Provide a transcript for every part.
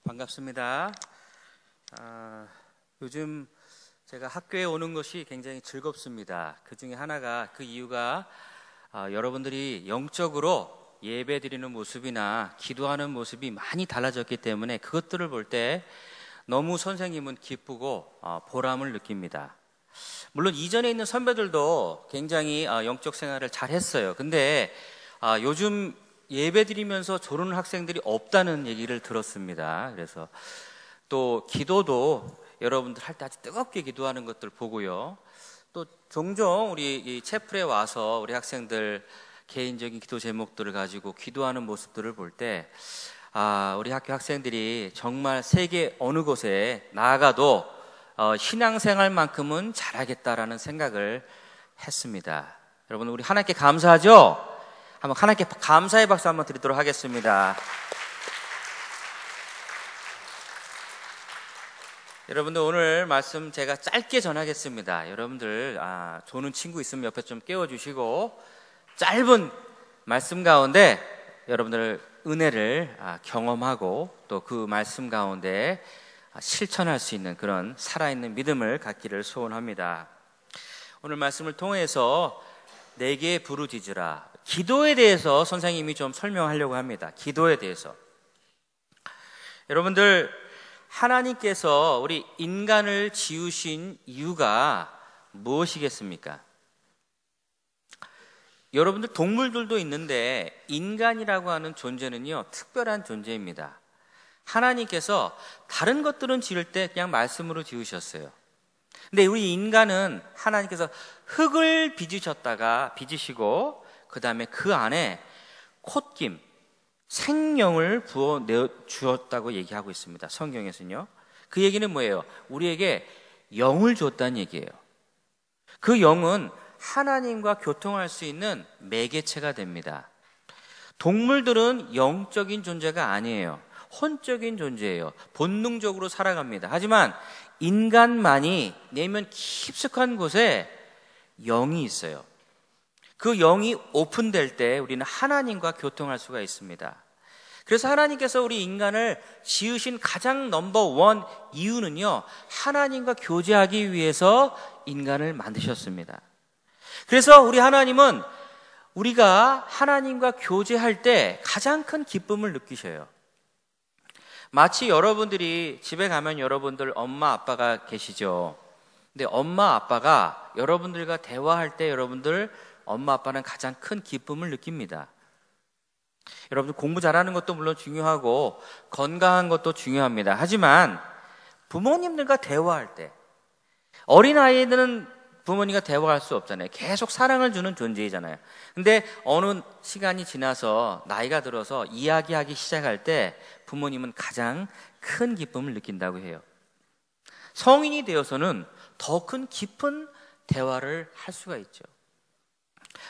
반갑습니다. 요즘 제가 학교에 오는 것이 굉장히 즐겁습니다. 그 중에 하나가 그 이유가 여러분들이 영적으로 예배 드리는 모습이나 기도하는 모습이 많이 달라졌기 때문에 그것들을 볼 때 너무 선생님은 기쁘고 보람을 느낍니다. 물론 이전에 있는 선배들도 굉장히 영적 생활을 잘 했어요. 근데 요즘 예배 드리면서 조르는 학생들이 없다는 얘기를 들었습니다. 그래서 또 기도도 여러분들 할 때 아주 뜨겁게 기도하는 것들 보고요. 또 종종 우리 이 채플에 와서 우리 학생들 개인적인 기도 제목들을 가지고 기도하는 모습들을 볼 때 우리 학교 학생들이 정말 세계 어느 곳에 나아가도 신앙생활만큼은 잘하겠다라는 생각을 했습니다. 여러분, 우리 하나님께 감사하죠? 한번 하나님께 감사의 박수 한번 드리도록 하겠습니다. 여러분들, 오늘 말씀 제가 짧게 전하겠습니다. 여러분들 조는 친구 있으면 옆에 좀 깨워주시고 짧은 말씀 가운데 여러분들 은혜를 경험하고 또 그 말씀 가운데 실천할 수 있는 그런 살아있는 믿음을 갖기를 소원합니다. 오늘 말씀을 통해서 내게 부르짖으라, 기도에 대해서 선생님이 좀 설명하려고 합니다. 기도에 대해서. 여러분들, 하나님께서 우리 인간을 지으신 이유가 무엇이겠습니까? 여러분들, 동물들도 있는데 인간이라고 하는 존재는요, 특별한 존재입니다. 하나님께서 다른 것들은 지을 때 그냥 말씀으로 지으셨어요. 근데 우리 인간은 하나님께서 흙을 빚으시고 그 다음에 그 안에 콧김, 생명을 부어 주었다고 얘기하고 있습니다. 성경에서는요. 그 얘기는 뭐예요? 우리에게 영을 줬다는 얘기예요. 그 영은 하나님과 교통할 수 있는 매개체가 됩니다. 동물들은 영적인 존재가 아니에요. 혼적인 존재예요. 본능적으로 살아갑니다. 하지만 인간만이 내면 깊숙한 곳에 영이 있어요. 그 영이 오픈될 때 우리는 하나님과 교통할 수가 있습니다. 그래서 하나님께서 우리 인간을 지으신 가장 넘버원 이유는요, 하나님과 교제하기 위해서 인간을 만드셨습니다. 그래서 우리 하나님은 우리가 하나님과 교제할 때 가장 큰 기쁨을 느끼셔요. 마치 여러분들이 집에 가면 여러분들 엄마 아빠가 계시죠. 근데 엄마 아빠가 여러분들과 대화할 때 여러분들 엄마 아빠는 가장 큰 기쁨을 느낍니다. 여러분들 공부 잘하는 것도 물론 중요하고 건강한 것도 중요합니다. 하지만 부모님들과 대화할 때, 어린아이들은 부모님과 대화할 수 없잖아요. 계속 사랑을 주는 존재이잖아요. 근데 어느 시간이 지나서 나이가 들어서 이야기하기 시작할 때 부모님은 가장 큰 기쁨을 느낀다고 해요. 성인이 되어서는 더 큰 깊은 대화를 할 수가 있죠.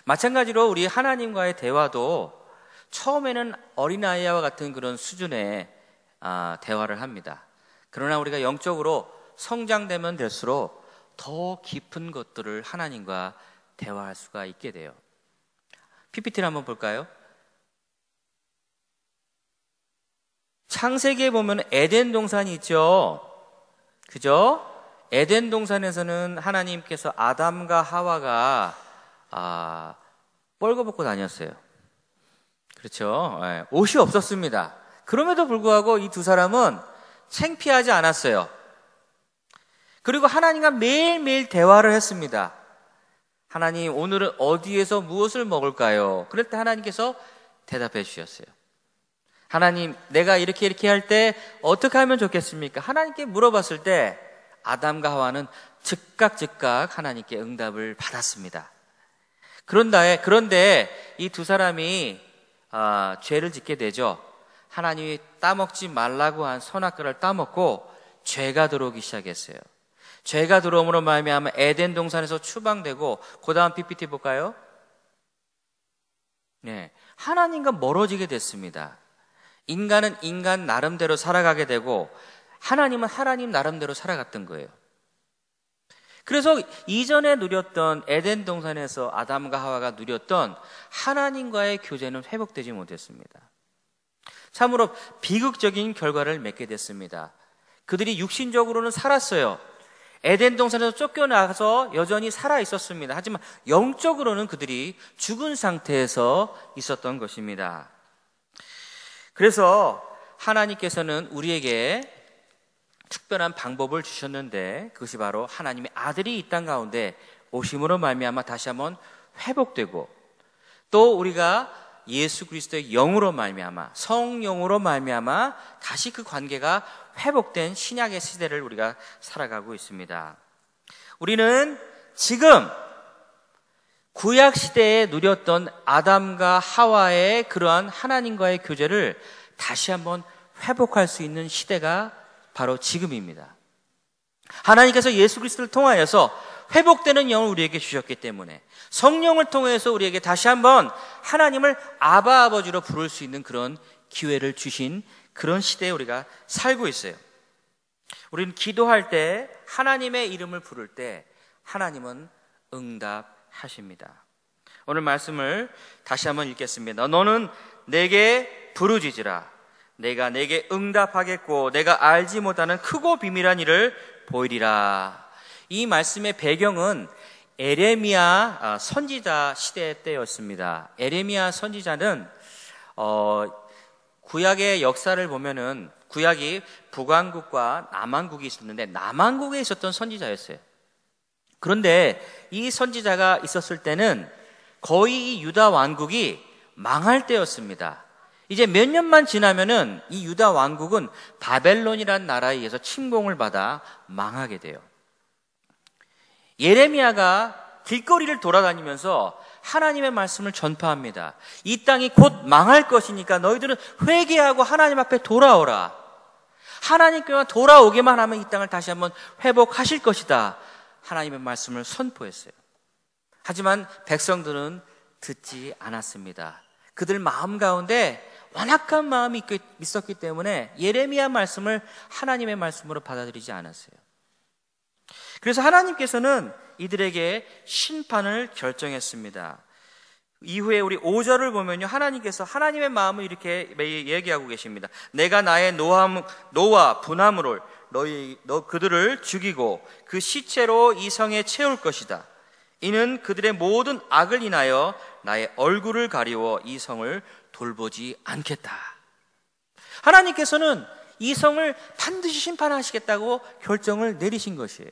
마찬가지로 우리 하나님과의 대화도 처음에는 어린아이와 같은 그런 수준의 대화를 합니다. 그러나 우리가 영적으로 성장되면 될수록 더 깊은 것들을 하나님과 대화할 수가 있게 돼요. PPT를 한번 볼까요? 창세기에 보면 에덴 동산이 있죠. 그죠? 에덴 동산에서는 하나님께서 아담과 하와가 뻘거벗고 다녔어요. 그렇죠? 옷이 없었습니다. 그럼에도 불구하고 이 두 사람은 창피하지 않았어요. 그리고 하나님과 매일매일 대화를 했습니다. 하나님, 오늘은 어디에서 무엇을 먹을까요? 그럴 때 하나님께서 대답해 주셨어요. 하나님, 내가 이렇게 할 때 어떻게 하면 좋겠습니까? 하나님께 물어봤을 때 아담과 하와는 즉각 하나님께 응답을 받았습니다. 그런데 이 두 사람이 죄를 짓게 되죠. 하나님이 따먹지 말라고 한 선악과를 따먹고 죄가 들어오기 시작했어요. 죄가 들어옴으로 말미암아 에덴 동산에서 추방되고, 그 다음 PPT 볼까요? 네, 하나님과 멀어지게 됐습니다. 인간은 인간 나름대로 살아가게 되고 하나님은 하나님 나름대로 살아갔던 거예요. 그래서 이전에 누렸던 에덴 동산에서 아담과 하와가 누렸던 하나님과의 교제는 회복되지 못했습니다. 참으로 비극적인 결과를 맺게 됐습니다. 그들이 육신적으로는 살았어요. 에덴 동산에서 쫓겨나서 여전히 살아 있었습니다. 하지만 영적으로는 그들이 죽은 상태에서 있었던 것입니다. 그래서 하나님께서는 우리에게 특별한 방법을 주셨는데, 그것이 바로 하나님의 아들이 이 땅 가운데 오심으로 말미암아 다시 한번 회복되고, 또 우리가 예수 그리스도의 영으로 말미암아, 성령으로 말미암아 다시 그 관계가 회복된 신약의 시대를 우리가 살아가고 있습니다. 우리는 지금 구약 시대에 누렸던 아담과 하와의 그러한 하나님과의 교제를 다시 한번 회복할 수 있는 시대가 바로 지금입니다. 하나님께서 예수 그리스도를 통하여서 회복되는 영을 우리에게 주셨기 때문에, 성령을 통해서 우리에게 다시 한번 하나님을 아바 아버지로 부를 수 있는 그런 기회를 주신 그런 시대에 우리가 살고 있어요. 우리는 기도할 때, 하나님의 이름을 부를 때 하나님은 응답하십니다. 오늘 말씀을 다시 한번 읽겠습니다. 너는 내게 부르짖으라. 내가 내게 응답하겠고 내가 알지 못하는 크고 비밀한 일을 보이리라. 이 말씀의 배경은 에레미야 선지자 시대 때였습니다. 에레미야 선지자는 구약의 역사를 보면은 구약이 북왕국과 남왕국이 있었는데 남왕국에 있었던 선지자였어요. 그런데 이 선지자가 있었을 때는 거의 이 유다 왕국이 망할 때였습니다. 이제 몇 년만 지나면은 이 유다 왕국은 바벨론이라는 나라에 의해서 침공을 받아 망하게 돼요. 예레미야가 길거리를 돌아다니면서 하나님의 말씀을 전파합니다. 이 땅이 곧 망할 것이니까 너희들은 회개하고 하나님 앞에 돌아오라. 하나님께만 돌아오기만 하면 이 땅을 다시 한번 회복하실 것이다. 하나님의 말씀을 선포했어요. 하지만 백성들은 듣지 않았습니다. 그들 마음 가운데 완악한 마음이 있었기 때문에 예레미야 말씀을 하나님의 말씀으로 받아들이지 않았어요. 그래서 하나님께서는 이들에게 심판을 결정했습니다. 이후에 우리 5절을 보면요, 하나님께서 하나님의 마음을 이렇게 얘기하고 계십니다. 내가 나의 노와 분함으로 그들을 죽이고 그 시체로 이 성에 채울 것이다. 이는 그들의 모든 악을 인하여 나의 얼굴을 가리워 이 성을 돌보지 않겠다. 하나님께서는 이 성을 반드시 심판하시겠다고 결정을 내리신 것이에요.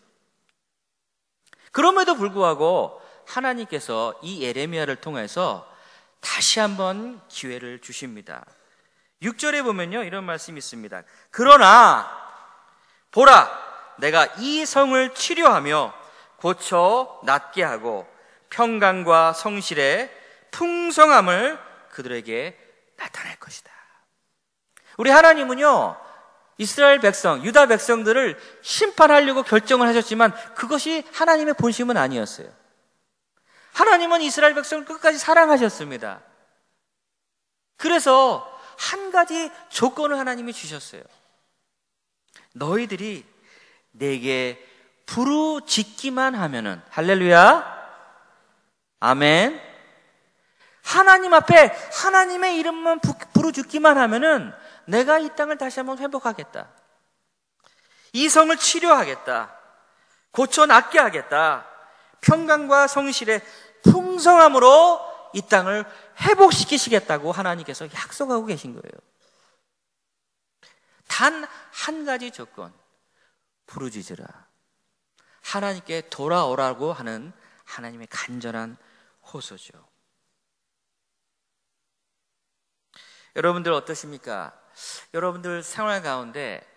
그럼에도 불구하고 하나님께서 이 예레미야를 통해서 다시 한번 기회를 주십니다. 6절에 보면요, 이런 말씀이 있습니다. 그러나 보라, 내가 이 성을 치료하며 고쳐 낫게 하고 평강과 성실의 풍성함을 그들에게 나타낼 것이다. 우리 하나님은요, 이스라엘 백성, 유다 백성들을 심판하려고 결정을 하셨지만 그것이 하나님의 본심은 아니었어요. 하나님은 이스라엘 백성을 끝까지 사랑하셨습니다. 그래서 한 가지 조건을 하나님이 주셨어요. 너희들이 내게 부르짖기만 하면은, 할렐루야, 아멘. 하나님 앞에 하나님의 이름만 부르짖기만 하면은 내가 이 땅을 다시 한번 회복하겠다. 이 성을 치료하겠다. 고쳐 낫게 하겠다. 평강과 성실의 풍성함으로 이 땅을 회복시키시겠다고 하나님께서 약속하고 계신 거예요. 단 한 가지 조건, 부르짖으라. 하나님께 돌아오라고 하는 하나님의 간절한 호소죠. 여러분들 어떠십니까? 여러분들 생활 가운데,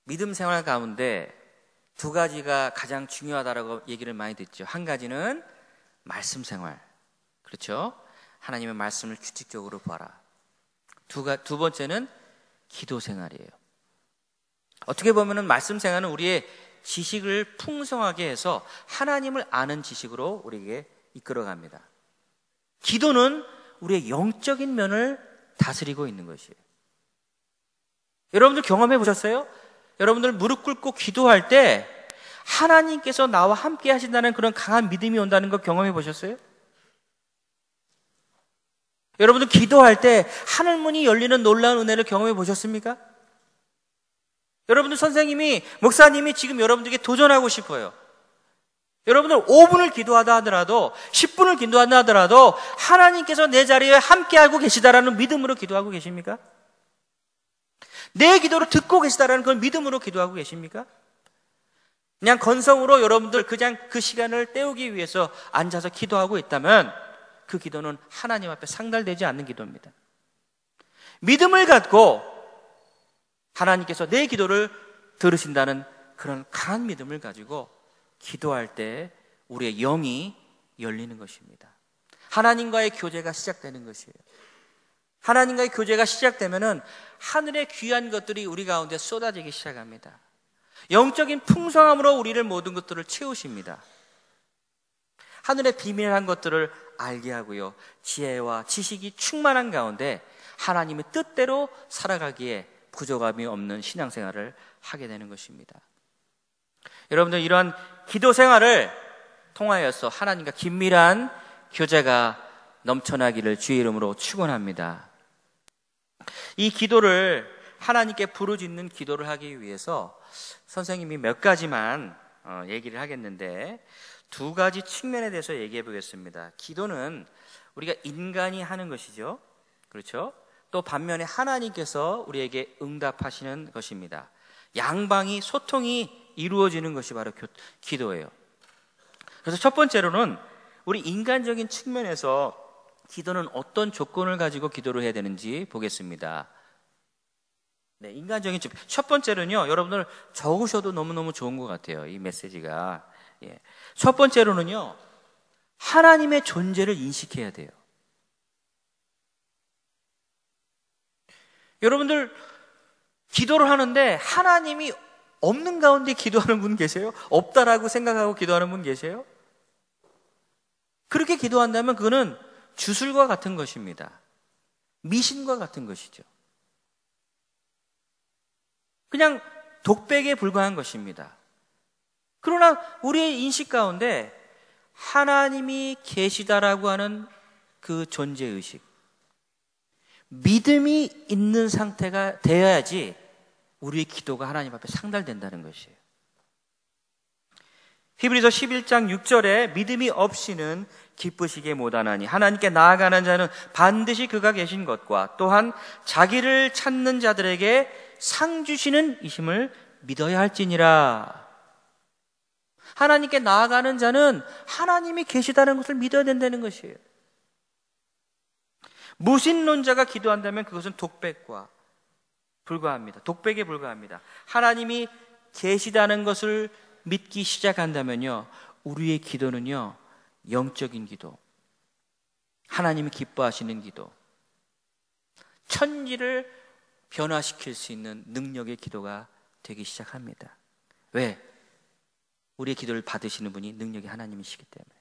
믿음 생활 가운데 두 가지가 가장 중요하다라고 얘기를 많이 듣죠. 한 가지는 말씀 생활, 그렇죠? 하나님의 말씀을 규칙적으로 봐라. 두 번째는 기도 생활이에요. 어떻게 보면은 말씀 생활은 우리의 지식을 풍성하게 해서 하나님을 아는 지식으로 우리에게 이끌어갑니다. 기도는 우리의 영적인 면을 다스리고 있는 것이에요. 여러분들 경험해 보셨어요? 여러분들 무릎 꿇고 기도할 때 하나님께서 나와 함께 하신다는 그런 강한 믿음이 온다는 거 경험해 보셨어요? 여러분들 기도할 때 하늘문이 열리는 놀라운 은혜를 경험해 보셨습니까? 여러분들 선생님이, 목사님이 지금 여러분들에게 도전하고 싶어요. 여러분들 5분을 기도하다 하더라도 10분을 기도한다 하더라도 하나님께서 내 자리에 함께하고 계시다라는 믿음으로 기도하고 계십니까? 내 기도를 듣고 계시다라는 그런 믿음으로 기도하고 계십니까? 그냥 건성으로 여러분들 그냥 그 시간을 때우기 위해서 앉아서 기도하고 있다면 그 기도는 하나님 앞에 상달되지 않는 기도입니다. 믿음을 갖고 하나님께서 내 기도를 들으신다는 그런 강한 믿음을 가지고 기도할 때 우리의 영이 열리는 것입니다. 하나님과의 교제가 시작되는 것이에요. 하나님과의 교제가 시작되면은 하늘의 귀한 것들이 우리 가운데 쏟아지기 시작합니다. 영적인 풍성함으로 우리를 모든 것들을 채우십니다. 하늘의 비밀한 것들을 알게 하고요, 지혜와 지식이 충만한 가운데 하나님의 뜻대로 살아가기에 부족함이 없는 신앙생활을 하게 되는 것입니다. 여러분들 이러한 기도 생활을 통하여서 하나님과 긴밀한 교제가 넘쳐나기를 주의 이름으로 축원합니다. 이 기도를 하나님께 부르짖는 기도를 하기 위해서 선생님이 몇 가지만 얘기를 하겠는데, 두 가지 측면에 대해서 얘기해 보겠습니다. 기도는 우리가 인간이 하는 것이죠. 그렇죠? 또 반면에 하나님께서 우리에게 응답하시는 것입니다. 양방이 소통이 이루어지는 것이 바로 기도예요. 그래서 첫 번째로는 우리 인간적인 측면에서 기도는 어떤 조건을 가지고 기도를 해야 되는지 보겠습니다. 네, 인간적인 측면. 첫 번째로는요, 여러분들 적으셔도 너무너무 좋은 것 같아요, 이 메시지가. 예. 첫 번째로는요, 하나님의 존재를 인식해야 돼요. 여러분들 기도를 하는데 하나님이 없는 가운데 기도하는 분 계세요? 없다라고 생각하고 기도하는 분 계세요? 그렇게 기도한다면 그거는 주술과 같은 것입니다. 미신과 같은 것이죠. 그냥 독백에 불과한 것입니다. 그러나 우리의 인식 가운데 하나님이 계시다라고 하는 그 존재의식, 믿음이 있는 상태가 되어야지 우리의 기도가 하나님 앞에 상달된다는 것이에요. 히브리서 11장 6절에 믿음이 없이는 기쁘시게 못하나니 하나님께 나아가는 자는 반드시 그가 계신 것과 또한 자기를 찾는 자들에게 상 주시는 이심을 믿어야 할지니라. 하나님께 나아가는 자는 하나님이 계시다는 것을 믿어야 된다는 것이에요. 무신론자가 기도한다면 그것은 독백과 불과합니다. 독백에 불과합니다. 하나님이 계시다는 것을 믿기 시작한다면요, 우리의 기도는요, 영적인 기도, 하나님이 기뻐하시는 기도, 천지를 변화시킬 수 있는 능력의 기도가 되기 시작합니다. 왜? 우리의 기도를 받으시는 분이 능력의 하나님이시기 때문에.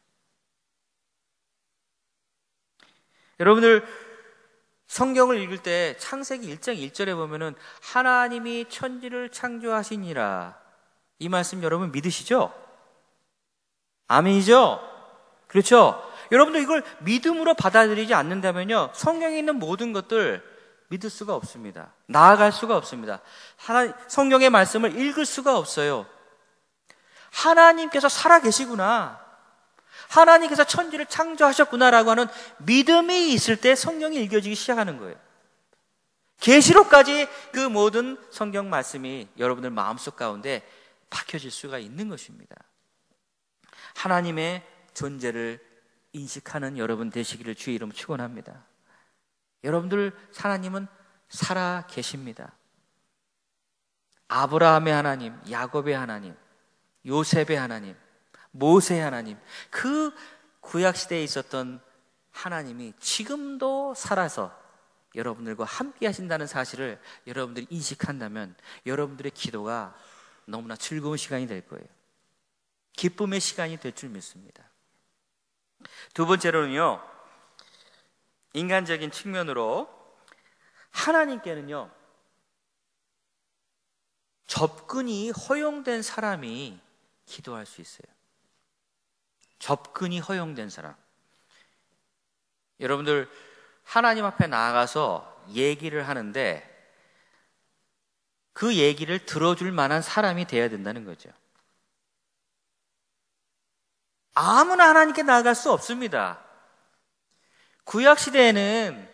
여러분들 성경을 읽을 때 창세기 1장 1절에 보면은 하나님이 천지를 창조하시니라, 이 말씀 여러분 믿으시죠? 아멘이죠? 그렇죠? 여러분들 이걸 믿음으로 받아들이지 않는다면요, 성경에 있는 모든 것들 믿을 수가 없습니다. 나아갈 수가 없습니다. 성경의 말씀을 읽을 수가 없어요. 하나님께서 살아계시구나, 하나님께서 천지를 창조하셨구나라고 하는 믿음이 있을 때 성경이 읽혀지기 시작하는 거예요. 계시록까지 그 모든 성경 말씀이 여러분들 마음속 가운데 박혀질 수가 있는 것입니다. 하나님의 존재를 인식하는 여러분 되시기를 주의 이름으로 축원합니다. 여러분들 하나님은 살아 계십니다. 아브라함의 하나님, 야곱의 하나님, 요셉의 하나님, 모세의 하나님, 그 구약시대에 있었던 하나님이 지금도 살아서 여러분들과 함께 하신다는 사실을 여러분들이 인식한다면 여러분들의 기도가 너무나 즐거운 시간이 될 거예요. 기쁨의 시간이 될 줄 믿습니다. 두 번째로는요, 인간적인 측면으로 하나님께는요, 접근이 허용된 사람이 기도할 수 있어요. 접근이 허용된 사람. 여러분들 하나님 앞에 나아가서 얘기를 하는데 그 얘기를 들어줄 만한 사람이 되어야 된다는 거죠. 아무나 하나님께 나아갈 수 없습니다. 구약 시대에는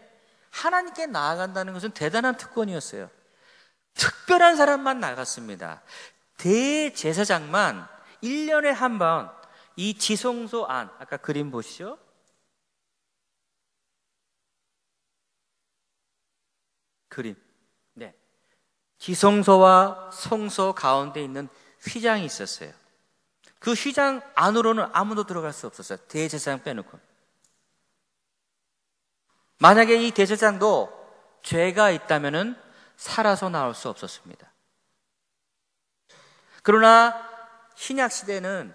하나님께 나아간다는 것은 대단한 특권이었어요. 특별한 사람만 나갔습니다. 대제사장만 1년에 한 번 이 지성소 안, 아까 그림 보시죠? 그림. 네. 지성소와 성소 가운데 있는 휘장이 있었어요. 그 휘장 안으로는 아무도 들어갈 수 없었어요. 대제사장 빼놓고. 만약에 이 대제사장도 죄가 있다면은 살아서 나올 수 없었습니다. 그러나 신약 시대는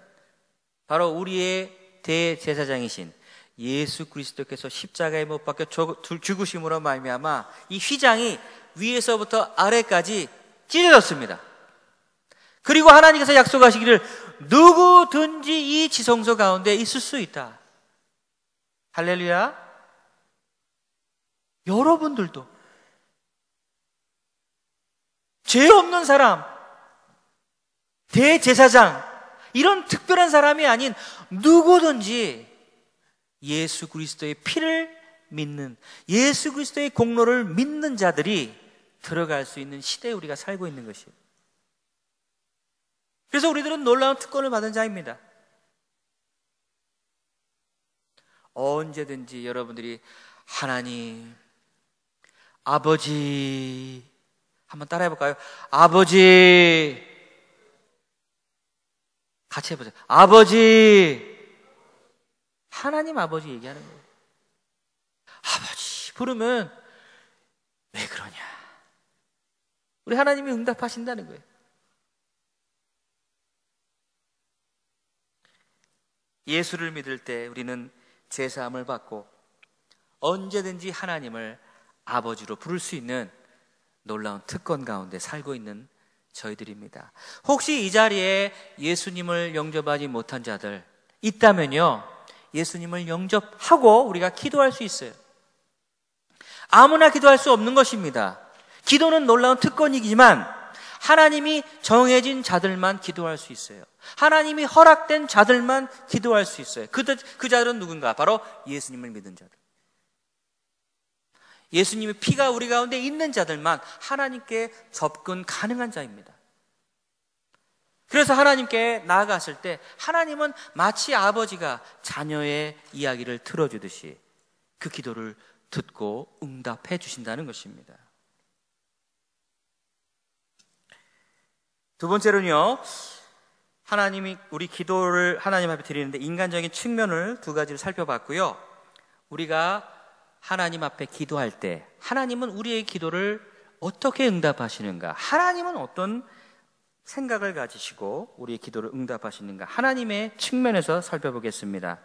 바로 우리의 대제사장이신 예수 그리스도께서 십자가에 못 박혀 죽으심으로 말미암아 이 휘장이 위에서부터 아래까지 찢어졌습니다. 그리고 하나님께서 약속하시기를 누구든지 이 지성소 가운데 있을 수 있다. 할렐루야. 여러분들도 죄 없는 사람, 대제사장, 이런 특별한 사람이 아닌 누구든지 예수 그리스도의 피를 믿는, 예수 그리스도의 공로를 믿는 자들이 들어갈 수 있는 시대에 우리가 살고 있는 것이에요. 그래서 우리들은 놀라운 특권을 받은 자입니다. 언제든지 여러분들이 하나님, 아버지, 한번 따라해 볼까요? 아버지, 같이 해보세요. 아버지, 하나님 아버지 얘기하는 거예요. 아버지 부르면 왜 그러냐? 우리 하나님이 응답하신다는 거예요. 예수를 믿을 때 우리는 제사함을 받고 언제든지 하나님을 아버지로 부를 수 있는 놀라운 특권 가운데 살고 있는 저희들입니다. 혹시 이 자리에 예수님을 영접하지 못한 자들 있다면요, 예수님을 영접하고 우리가 기도할 수 있어요. 아무나 기도할 수 없는 것입니다. 기도는 놀라운 특권이지만 하나님이 정해진 자들만 기도할 수 있어요. 하나님이 허락된 자들만 기도할 수 있어요. 그 자들은 누군가? 바로 예수님을 믿은 자들. 예수님의 피가 우리 가운데 있는 자들만 하나님께 접근 가능한 자입니다. 그래서 하나님께 나아갔을 때 하나님은 마치 아버지가 자녀의 이야기를 들어주듯이 그 기도를 듣고 응답해 주신다는 것입니다. 두 번째로는요, 하나님이 우리 기도를 하나님 앞에 드리는데 인간적인 측면을 두 가지를 살펴봤고요. 우리가 하나님 앞에 기도할 때 하나님은 우리의 기도를 어떻게 응답하시는가? 하나님은 어떤 생각을 가지시고 우리의 기도를 응답하시는가? 하나님의 측면에서 살펴보겠습니다.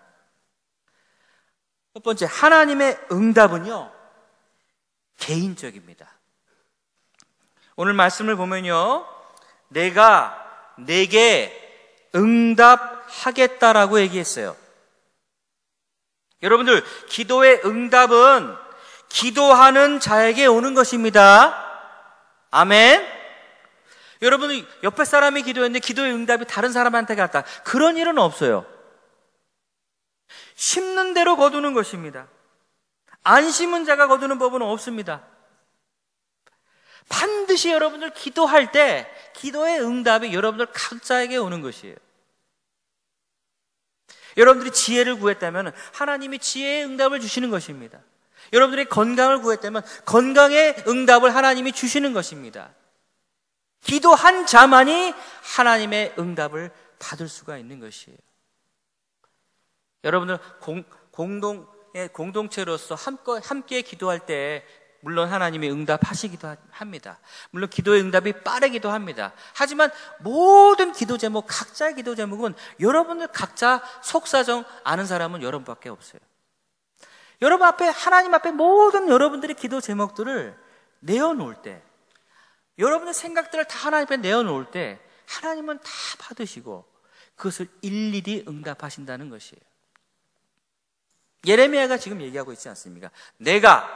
첫 번째, 하나님의 응답은요, 개인적입니다. 오늘 말씀을 보면요, 내가 내게 응답하겠다라고 얘기했어요. 여러분들, 기도의 응답은 기도하는 자에게 오는 것입니다. 아멘. 여러분, 옆에 사람이 기도했는데 기도의 응답이 다른 사람한테 갔다, 그런 일은 없어요. 심는 대로 거두는 것입니다. 안 심은 자가 거두는 법은 없습니다. 반드시 여러분들 기도할 때 기도의 응답이 여러분들 각자에게 오는 것이에요. 여러분들이 지혜를 구했다면 하나님이 지혜의 응답을 주시는 것입니다. 여러분들이 건강을 구했다면 건강의 응답을 하나님이 주시는 것입니다. 기도한 자만이 하나님의 응답을 받을 수가 있는 것이에요. 여러분들 공동체로서 함께 기도할 때 물론 하나님이 응답하시기도 합니다. 물론 기도의 응답이 빠르기도 합니다. 하지만 모든 기도 제목, 각자의 기도 제목은 여러분들 각자 속사정 아는 사람은 여러분밖에 없어요. 여러분 앞에, 하나님 앞에 모든 여러분들의 기도 제목들을 내어놓을 때, 여러분의 생각들을 다 하나님 앞에 내어놓을 때 하나님은 다 받으시고 그것을 일일이 응답하신다는 것이에요. 예레미야가 지금 얘기하고 있지 않습니까? 내가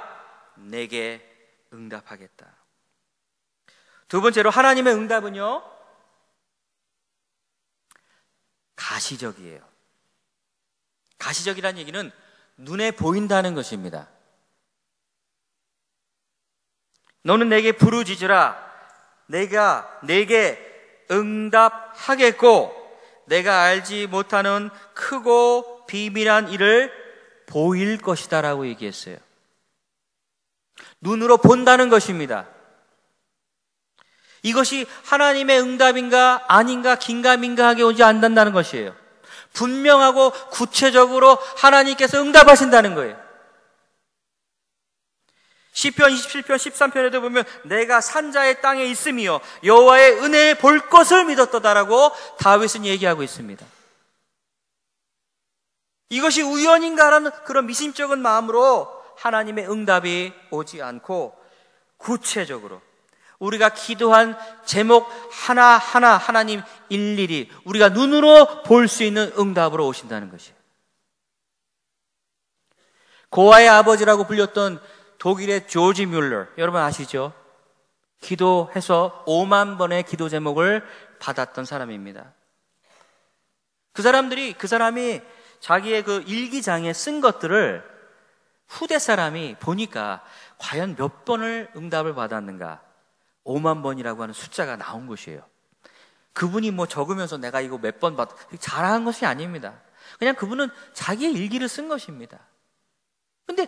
내게 응답하겠다. 두 번째로 하나님의 응답은요, 가시적이에요. 가시적이라는 얘기는 눈에 보인다는 것입니다. 너는 내게 부르짖으라. 내가 내게 응답하겠고 내가 알지 못하는 크고 비밀한 일을 보일 것이다 라고 얘기했어요. 눈으로 본다는 것입니다. 이것이 하나님의 응답인가 아닌가 긴가민가하게 오지 않는다는 것이에요. 분명하고 구체적으로 하나님께서 응답하신다는 거예요. 시편 27편 13편에도 보면 내가 산자의 땅에 있으며 여호와의 은혜에 볼 것을 믿었다라고 다윗은 얘기하고 있습니다. 이것이 우연인가라는 그런 미심쩍은 마음으로 하나님의 응답이 오지 않고 구체적으로 우리가 기도한 제목 하나하나 하나님 일일이 우리가 눈으로 볼 수 있는 응답으로 오신다는 것이에요. 고아의 아버지라고 불렸던 독일의 조지 뮬러, 여러분 아시죠? 기도해서 5만 번의 기도 제목을 받았던 사람입니다. 그 사람이 자기의 그 일기장에 쓴 것들을 후대 사람이 보니까 과연 몇 번을 응답을 받았는가? 5만 번이라고 하는 숫자가 나온 것이에요. 그분이 뭐 적으면서 내가 이거 몇 번 자랑한 것이 아닙니다. 그냥 그분은 자기의 일기를 쓴 것입니다. 근데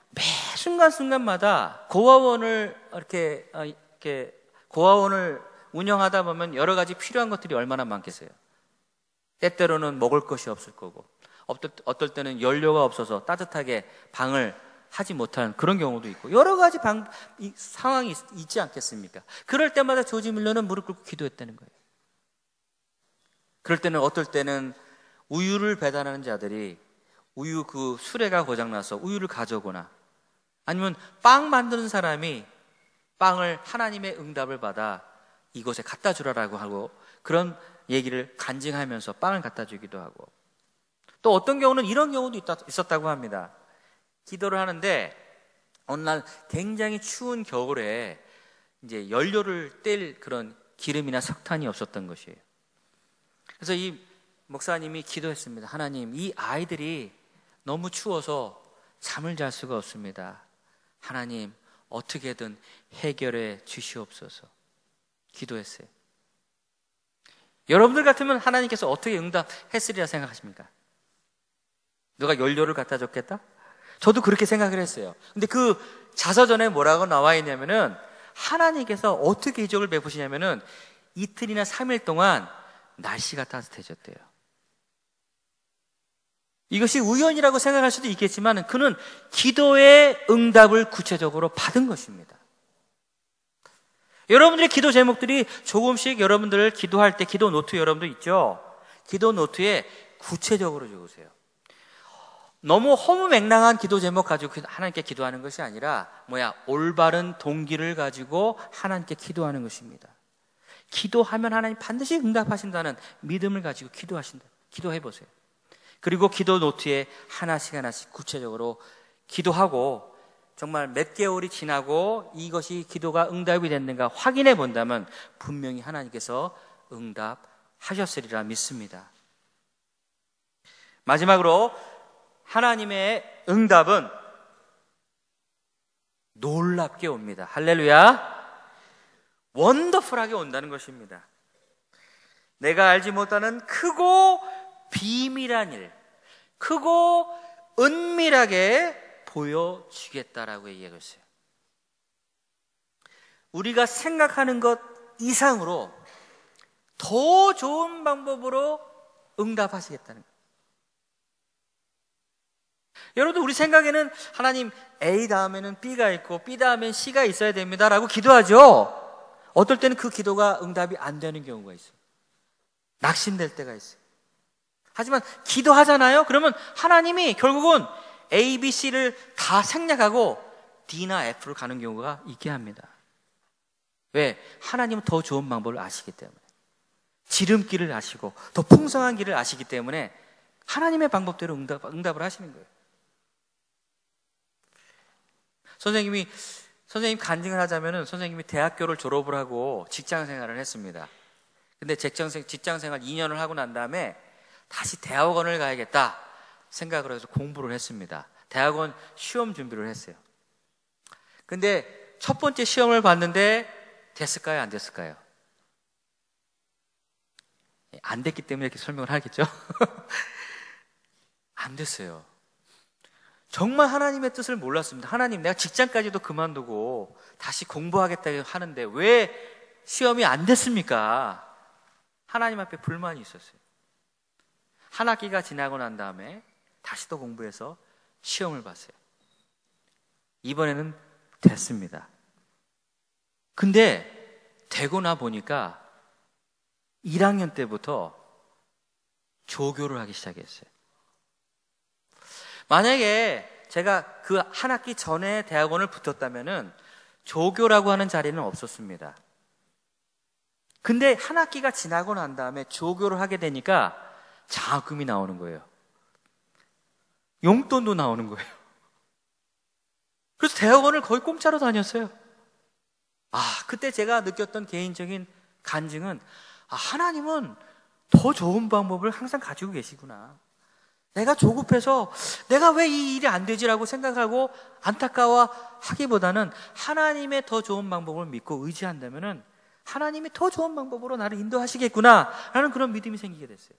매 순간순간마다 고아원을 이렇게 고아원을 운영하다 보면 여러 가지 필요한 것들이 얼마나 많겠어요. 때때로는 먹을 것이 없을 거고, 어떨 때는 연료가 없어서 따뜻하게 방을 하지 못한 그런 경우도 있고, 여러 가지 상황이 있지 않겠습니까? 그럴 때마다 조지 밀러는 무릎 꿇고 기도했다는 거예요. 그럴 때는 어떨 때는 우유를 배달하는 자들이 우유 그 수레가 고장나서 우유를 가져오거나, 아니면 빵 만드는 사람이 빵을 하나님의 응답을 받아 이곳에 갖다 주라라고 하고 그런 얘기를 간증하면서 빵을 갖다 주기도 하고, 또 어떤 경우는 이런 경우도 있었다고 합니다. 기도를 하는데 어느 날 굉장히 추운 겨울에 이제 연료를 뗄 그런 기름이나 석탄이 없었던 것이에요. 그래서 이 목사님이 기도했습니다. 하나님, 이 아이들이 너무 추워서 잠을 잘 수가 없습니다. 하나님, 어떻게든 해결해 주시옵소서. 기도했어요. 여러분들 같으면 하나님께서 어떻게 응답했으리라 생각하십니까? 누가 연료를 갖다 줬겠다? 저도 그렇게 생각을 했어요. 근데 그 자서전에 뭐라고 나와 있냐면은 하나님께서 어떻게 이적을 베푸시냐면은 이틀이나 3일 동안 날씨가 따뜻해졌대요. 이것이 우연이라고 생각할 수도 있겠지만 그는 기도의 응답을 구체적으로 받은 것입니다. 여러분들의 기도 제목들이 조금씩 여러분들 기도할 때 기도 노트 여러분도 있죠? 기도 노트에 구체적으로 적으세요. 너무 허무맹랑한 기도 제목 가지고 하나님께 기도하는 것이 아니라 올바른 동기를 가지고 하나님께 기도하는 것입니다. 기도하면 하나님 반드시 응답하신다는 믿음을 가지고 기도해보세요. 그리고 기도 노트에 하나씩 구체적으로 기도하고 정말 몇 개월이 지나고 이것이 기도가 응답이 됐는가 확인해 본다면 분명히 하나님께서 응답하셨으리라 믿습니다. 마지막으로 하나님의 응답은 놀랍게 옵니다. 할렐루야. 원더풀하게 온다는 것입니다. 내가 알지 못하는 크고 비밀한 일, 크고 은밀하게 보여주겠다라고 얘기했어요. 우리가 생각하는 것 이상으로 더 좋은 방법으로 응답하시겠다는 거예요. 여러분들 우리 생각에는 하나님 A 다음에는 B가 있고 B 다음엔 C가 있어야 됩니다라고 기도하죠. 어떨 때는 그 기도가 응답이 안 되는 경우가 있어요. 낙심될 때가 있어요. 하지만 기도하잖아요. 그러면 하나님이 결국은 A, B, C를 다 생략하고 D나 F로 가는 경우가 있게 합니다. 왜? 하나님은 더 좋은 방법을 아시기 때문에, 지름길을 아시고 더 풍성한 길을 아시기 때문에 하나님의 방법대로 응답을 하시는 거예요. 선생님 간증을 하자면은 선생님이 대학교를 졸업을 하고 직장 생활을 했습니다. 근데 직장 생활 2년을 하고 난 다음에 다시 대학원을 가야겠다 생각을 해서 공부를 했습니다. 대학원 시험 준비를 했어요. 근데 첫 번째 시험을 봤는데 됐을까요? 안 됐을까요? 안 됐기 때문에 이렇게 설명을 하겠죠? 안 됐어요. 정말 하나님의 뜻을 몰랐습니다. 하나님, 내가 직장까지도 그만두고 다시 공부하겠다 하는데 왜 시험이 안 됐습니까? 하나님 앞에 불만이 있었어요. 한 학기가 지나고 난 다음에 다시 또 공부해서 시험을 봤어요. 이번에는 됐습니다. 근데 되고 나 보니까 1학년 때부터 조교를 하기 시작했어요. 만약에 제가 그 한 학기 전에 대학원을 붙었다면은 조교라고 하는 자리는 없었습니다. 근데 한 학기가 지나고 난 다음에 조교를 하게 되니까 장학금이 나오는 거예요. 용돈도 나오는 거예요. 그래서 대학원을 거의 공짜로 다녔어요. 그때 제가 느꼈던 개인적인 간증은 하나님은 더 좋은 방법을 항상 가지고 계시구나. 내가 조급해서 내가 왜 이 일이 안 되지라고 생각하고 안타까워하기보다는 하나님의 더 좋은 방법을 믿고 의지한다면은 하나님이 더 좋은 방법으로 나를 인도하시겠구나 라는 그런 믿음이 생기게 됐어요.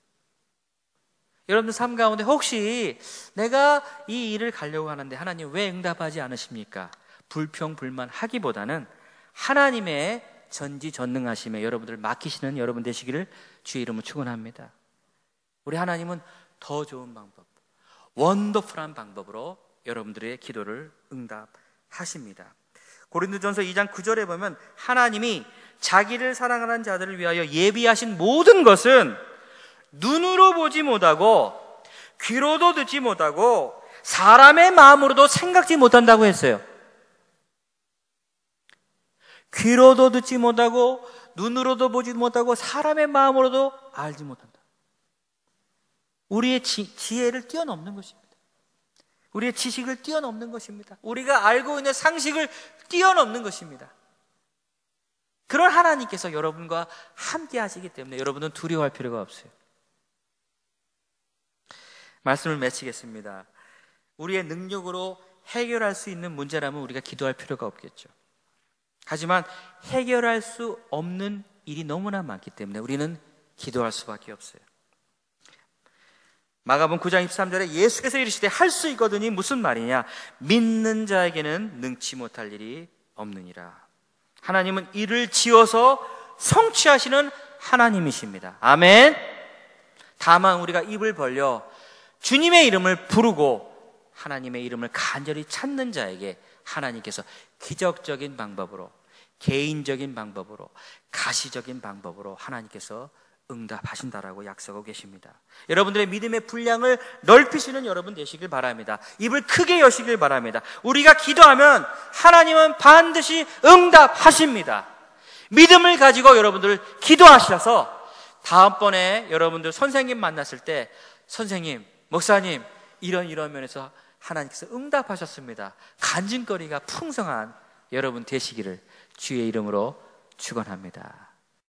여러분들 삶 가운데 혹시 내가 이 일을 가려고 하는데 하나님 왜 응답하지 않으십니까? 불평불만하기보다는 하나님의 전지전능하심에 여러분들 맡기시는 여러분 되시기를 주의 이름으로 축원합니다. 우리 하나님은 더 좋은 방법, 원더풀한 방법으로 여러분들의 기도를 응답하십니다. 고린도전서 2장 9절에 보면 하나님이 자기를 사랑하는 자들을 위하여 예비하신 모든 것은 눈으로 보지 못하고 귀로도 듣지 못하고 사람의 마음으로도 생각지 못한다고 했어요. 귀로도 듣지 못하고 눈으로도 보지 못하고 사람의 마음으로도 알지 못한다. 우리의 지혜를 뛰어넘는 것입니다. 우리의 지식을 뛰어넘는 것입니다. 우리가 알고 있는 상식을 뛰어넘는 것입니다. 그런 하나님께서 여러분과 함께 하시기 때문에 여러분은 두려워할 필요가 없어요. 말씀을 마치겠습니다. 우리의 능력으로 해결할 수 있는 문제라면 우리가 기도할 필요가 없겠죠. 하지만 해결할 수 없는 일이 너무나 많기 때문에 우리는 기도할 수밖에 없어요. 마가복음 9장 23절에 예수께서 이르시되 할 수 있거든이 무슨 말이냐? 믿는 자에게는 능치 못할 일이 없느니라. 하나님은 일을 지어서 성취하시는 하나님이십니다. 아멘. 다만 우리가 입을 벌려 주님의 이름을 부르고 하나님의 이름을 간절히 찾는 자에게 하나님께서 기적적인 방법으로, 개인적인 방법으로, 가시적인 방법으로 하나님께서 응답하신다라고 약속하고 계십니다. 여러분들의 믿음의 분량을 넓히시는 여러분 되시길 바랍니다. 입을 크게 여시길 바랍니다. 우리가 기도하면 하나님은 반드시 응답하십니다. 믿음을 가지고 여러분들 기도하셔서 다음번에 여러분들 선생님 만났을 때 선생님, 목사님 이런 면에서 하나님께서 응답하셨습니다. 간증거리가 풍성한 여러분 되시기를 주의 이름으로 축원합니다.